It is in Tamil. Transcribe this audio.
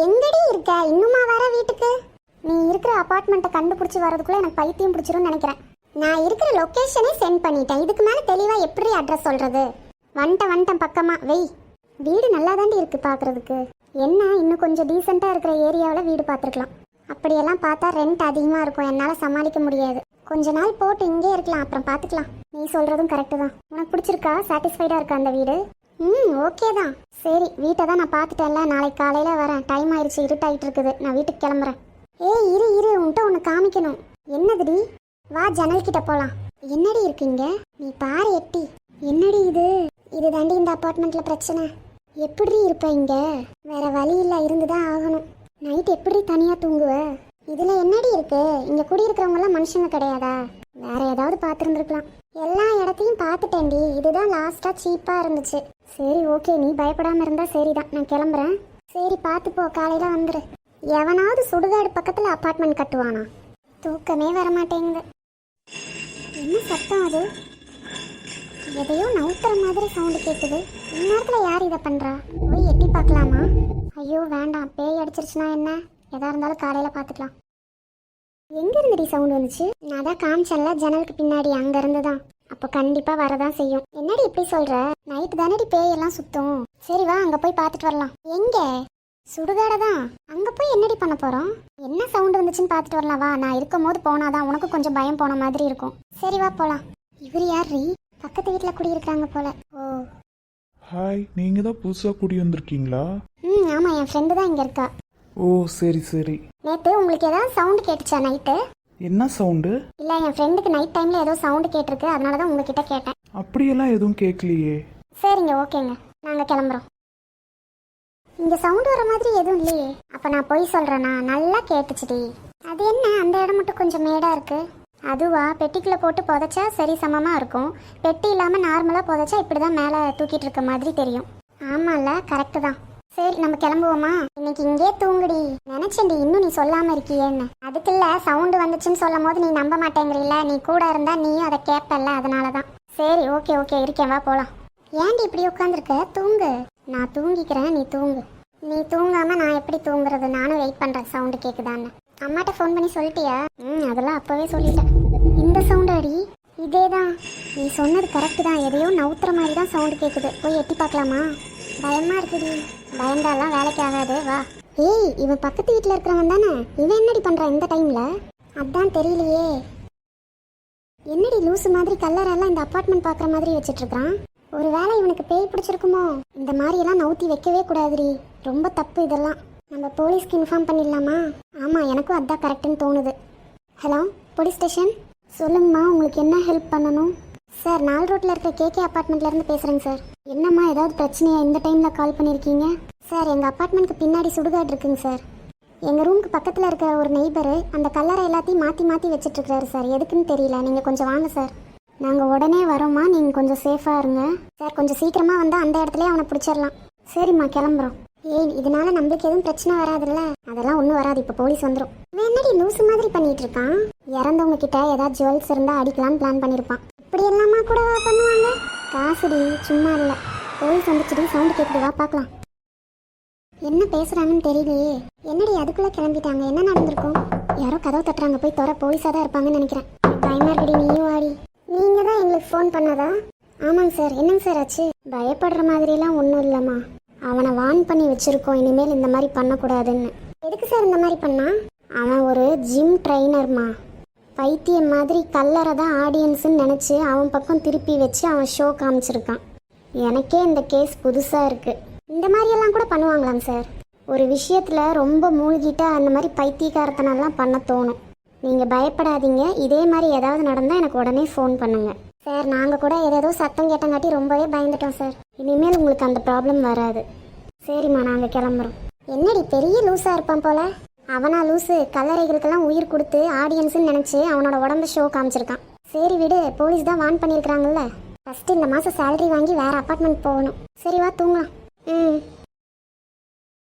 எங்கடி இருக்க? இன்னுமா வர வீட்டுக்கு? நீ இருக்கிற அபார்ட்மெண்ட்டை கண்டுபிடிச்சி வரதுக்குள்ள எனக்கு பைத்தியம் பிடிச்சிரும்னு நினைக்கிறேன். நான் இருக்கிற லொக்கேஷனே சென்ட் பண்ணிட்டேன். இதுக்கு மேலே தெளிவாக எப்படி அட்ரஸ் சொல்கிறது? வந்துட்டேன் பக்கமாக வெய். வீடு நல்லா தாண்டி இருக்குது பார்க்குறதுக்கு. என்ன இன்னும் கொஞ்சம் டீசெண்டாக இருக்கிற ஏரியாவில் வீடு பார்த்துருக்கலாம். அப்படியெல்லாம் பார்த்தா ரெண்ட் அதிகமாக இருக்கும், என்னால் சமாளிக்க முடியாது. கொஞ்ச நாள் போட்டு இங்கே இருக்கலாம், அப்புறம் பார்த்துக்கலாம். நீ சொல்கிறதும் கரெக்டு தான். உனக்கு பிடிச்சிருக்கா? சாட்டிஸ்ஃபைடாக இருக்கா அந்த வீடு? ஓகே தான். சரி, வீட்டை தான் நான் பார்த்துட்டேன்ல, நாளைக்கு காலையில் வரேன். டைம் ஆயிடுச்சு, இருட்டாயிட்டு இருக்குது. நான் வீட்டுக்கு கிளம்புறேன். ஏய் இரு உன்கிட்ட ஒன்று காமிக்கணும். என்னதுடி? வா ஜன்னல் கிட்ட போகலாம். என்னடி இருக்கீங்க? நீ பாரு எட்டி. என்னடி இது தாண்டி இந்த அப்பார்ட்மெண்ட்ல பிரச்சனை. எப்படி இருப்ப இங்க? வேற வழி இல்லை, இருந்துதான் ஆகணும். நைட் எப்படி தனியா தூங்குவ? இதுல என்னடி இருக்கு? இங்க குடியிருக்கிறவங்க எல்லாம் மனுஷங்க கிடையாதா? வேற ஏதாவது பார்த்துருந்துருக்கலாம். எல்லா இடத்தையும் பார்த்துட்டேன்டி. இதுதான் லாஸ்டா சீப்பா இருந்துச்சு. சரி ஓகே, நீ பயப்படாம இருந்தா சரிதான். நான் கிளம்புறேன். சரி பார்த்து போ, காலையில வந்துரு. எவனாவது சுடுகாடு பக்கத்துல அப்பார்ட்மெண்ட் கட்டுவானா? தூக்கமே வரமாட்டேங்குது. என்ன சத்தம் அது? எதையோ நவுத்துற மாதிரி சவுண்டு கேட்குது. இந்நேரத்துல யார் இதை பண்றா? போய் எட்டி பார்க்கலாமா? ஐயோ வேண்டாம், பேய் அடிச்சிருச்சுன்னா என்ன? எதா இருந்தாலும் காலையில பார்த்துக்கலாம். எங்க இருந்துடி சவுண்ட் வந்துச்சு? நான் தான் காமிச்சேன்ல ஜன்னலுக்கு பின்னாடி, அங்க இருந்துதான். அப்போ கண்டிப்பா வரதான் செய்யும். என்னடி இப்படி சொல்ற? நைட்டு தானடி பேயெல்லாம் சுத்தும். சரி வா, அங்க போய் பார்த்துட்டு வரலாம். எங்க? சுடுகாடை தான். அங்க போய் என்னடி பண்ண போறோம்? என்ன சவுண்ட் வந்துச்சுன்னு பார்த்துட்டு வரலாம் வா. நான் இருக்கும் போது போனாதான் உனக்கு கொஞ்சம் பயம் போன மாதிரி இருக்கும். சரி வா போலாம். இவர் யாரு? பக்கத்து வீட்டுல குடியிருக்காங்க போல. ஓ ஹாய், நீங்க தான் புதுசா குடி வந்திருக்கீங்களா? ஆமா, என் ஃப்ரெண்டு தான் இங்க இருக்கா. ஓ சரி சரி. நேத்து உங்களுக்கு ஏதாவது சவுண்ட் கேட்டுச்சா நைட்டு? என்ன சவுண்டு? இல்ல, என் ஃப்ரெண்டுக்கு நைட் டைம்ல ஏதோ சவுண்ட் கேட்டிருக்கு, அதனாலதான் உங்ககிட்ட கேட்டேன். அப்படியெல்லாம் எதுவும் கேட்கலையே. சரிங்க ஓகேங்க, நாங்க கிளம்புறோம். இங்க சவுண்ட் வர மாதிரி எதுவும் இல்லையே. அப்ப நான் போய் சொல்றேனா? நல்லா கேட்டுச்சுடி. அது என்ன அந்த இடம் மட்டும் கொஞ்சம் மேடா இருக்கு? அதுவா, பெட்டிக்குள்ள போட்டு புதைச்சா சரி சமமா இருக்கும். பெட்டி இல்லாம நார்மலா புதைச்சா இப்படிதான் மேல தூக்கிட்டு இருக்க மாதிரி தெரியும். ஆமால, கரெக்டு தான். சரி நம்ம கிளம்புவோமா? இன்னைக்கு இங்கே தூங்குடி. நினைச்சேன்டி இன்னும் நீ சொல்லாம இருக்கியேன்னு. அதுக்குல்ல சவுண்டு வந்துச்சுன்னு சொல்லும் போது நீ நம்ப மாட்டேங்கிறீல்ல. நீ கூட இருந்தா நீயும் அதை கேட்பல்ல, அதனாலதான். சரி ஓகே இருக்கேன், வா போலாம். ஏன்டி இப்படி உட்காந்துருக்க? தூங்கு. நான் தூங்கிக்கிறேன், நீ தூங்கு. நீ தூங்காம நான் எப்படி தூங்குறது? நானும் வெயிட் பண்றேன் சவுண்டு கேக்குதான்னு. அம்மாட்ட ஃபோன் பண்ணி சொல்லிட்டியா? அதெல்லாம் அப்பவே சொல்லிட்டேன். இந்த சவுண்ட் அடி? இதேதான். நீ சொன்னது கரெக்டு தான். எதையோ நவுத்துற மாதிரி தான் சவுண்டு கேட்குது. போய் எட்டி பார்க்கலாமா? பயமா இருக்குடி. பயந்தாலாம் வேலைக்கு ஆகாது, வா. ஏய், இவன் பக்கத்து வீட்டில் இருக்கிறவன் தானே? இவன் என்னடி பண்றான் இந்த டைம்ல? அதான் தெரியலையே. என்னடி லூசு மாதிரி கல்லரெல்லாம் இந்த அப்பார்ட்மெண்ட் பார்க்குற மாதிரி வச்சுட்டு இருக்கான்? ஒரு வேளை இவனுக்கு பேய் பிடிச்சிருக்குமோ? இந்த மாதிரி எல்லாம் நவுத்தி வைக்கவே கூடாதுடி, ரொம்ப தப்பு இதெல்லாம். நம்ம போலீஸ்க்கு இன்ஃபார்ம் பண்ணிடலாமா? ஆமாம், எனக்கும் அதான் கரெக்டுன்னு தோணுது. Hello police station. சொல்லுங்கம்மா, உங்களுக்கு என்ன ஹெல்ப் பண்ணணும்? சார், 4 ரோட்டில் இருக்க கேகே அப்பார்ட்மெண்ட்லேருந்து பேசுகிறேங்க சார். என்னம்மா, ஏதாவது பிரச்சனையா இந்த டைமில் கால் பண்ணியிருக்கீங்க? சார், எங்கள் அப்பார்ட்மெண்ட்டுக்கு பின்னாடி சுடுகாடு இருக்குங்க சார். எங்கள் ரூமுக்கு பக்கத்தில் இருக்கிற ஒரு நெய்பரு அந்த கல்லறை எல்லாத்தையும் மாற்றி வச்சிட்ருக்காரு சார். எதுக்குன்னு தெரியல. நீங்கள் கொஞ்சம் வாங்க சார். நாங்கள் உடனே வரோம்மா, நீங்கள் கொஞ்சம் சேஃபாக இருங்க சார். கொஞ்சம் சீக்கிரமாக வந்தால் அந்த இடத்துலயே அவனை பிடிச்சிடலாம். சரிம்மா, கிளம்புறோம். ஏய், இதனால நம்மளுக்கு எதுவும் பிரச்சனை வராதுல்ல? அதெல்லாம் ஒன்றும் வராது, இப்போ போலீஸ் வந்துடும். என்னடி லூசு மாதிரி பண்ணிட்டு இருக்கான்? இறந்தவங்க கிட்ட ஏதாவது ஜுவல்ஸ் இருந்தால் அடிக்கலான்னு பிளான் பண்ணியிருப்பான். இப்படி எல்லாமா கூட பண்ணுவாங்க? காசுடி, சும்மா இல்லை. போலீஸ் வந்துச்சுடி, சவுண்டு கேட்குது, வா பார்க்கலாம். என்ன பேசுகிறாங்கன்னு தெரியலையே. என்னடி அதுக்குள்ளே கிளம்பிட்டாங்க? என்ன நடந்திருக்கும்? யாரோ கதவு தட்டுறாங்க, போய் தோற. போலீஸாக தான் இருப்பாங்கன்னு நினைக்கிறேன். பயமா இருக்குடி. நீயும் வாடி. நீங்கள் தான் எங்களுக்கு ஃபோன் பண்ணதா? ஆமாங்க சார். என்னங்க சார் ஆச்சு? பயப்படுற மாதிரிலாம் ஒன்றும் இல்லைம்மா. அவனை வார்ன் பண்ணி வச்சுருக்கோம், இனிமேல் இந்த மாதிரி பண்ணக்கூடாதுன்னு. எதுக்கு சார் இந்த மாதிரி பண்ணா? அவன் ஒரு ஜிம் ட்ரைனர்மா. பைத்தியம் மாதிரி கல்லறை தான் ஆடியன்ஸுன்னு நினச்சி அவன் பக்கம் திருப்பி வச்சு அவன் ஷோ காமிச்சிருக்கான். எனக்கே இந்த கேஸ் புதுசாக இருக்குது. இந்த மாதிரியெல்லாம் கூட பண்ணுவாங்களாம் சார்? ஒரு விஷயத்தில் ரொம்ப மூழ்கிட்டா அந்த மாதிரி பைத்தியக்காரத்தனெல்லாம் பண்ண தோணும். நீங்கள் பயப்படாதீங்க. இதே மாதிரி ஏதாவது நடந்தால் எனக்கு உடனே ஃபோன் பண்ணுங்கள் சார். நாங்கள் கூட ஏதேதோ சத்தம் கேட்டங்காட்டி ரொம்பவே பயந்துட்டோம் சார். இனிமேல் உங்களுக்கு அந்த ப்ராப்ளம் வராது. சரிம்மா, நாங்கள் கிளம்புறோம். என்னடி பெரிய லூஸாக இருப்பான் போல? அவனா லூஸு? கல்லறைகளுக்கெல்லாம் உயிர் கொடுத்து ஆடியன்ஸுன்னு நினச்சி அவனோட உடம்பு ஷோ காமிச்சிருக்கான். சரி விடு, போலீஸ் தான் வார்ன் பண்ணியிருக்கிறாங்கல்ல. ஃபஸ்ட்டு இந்த மாதம் சேலரி வாங்கி வேறு அப்பார்ட்மெண்ட் போகணும். சரி வா தூங்கலாம்.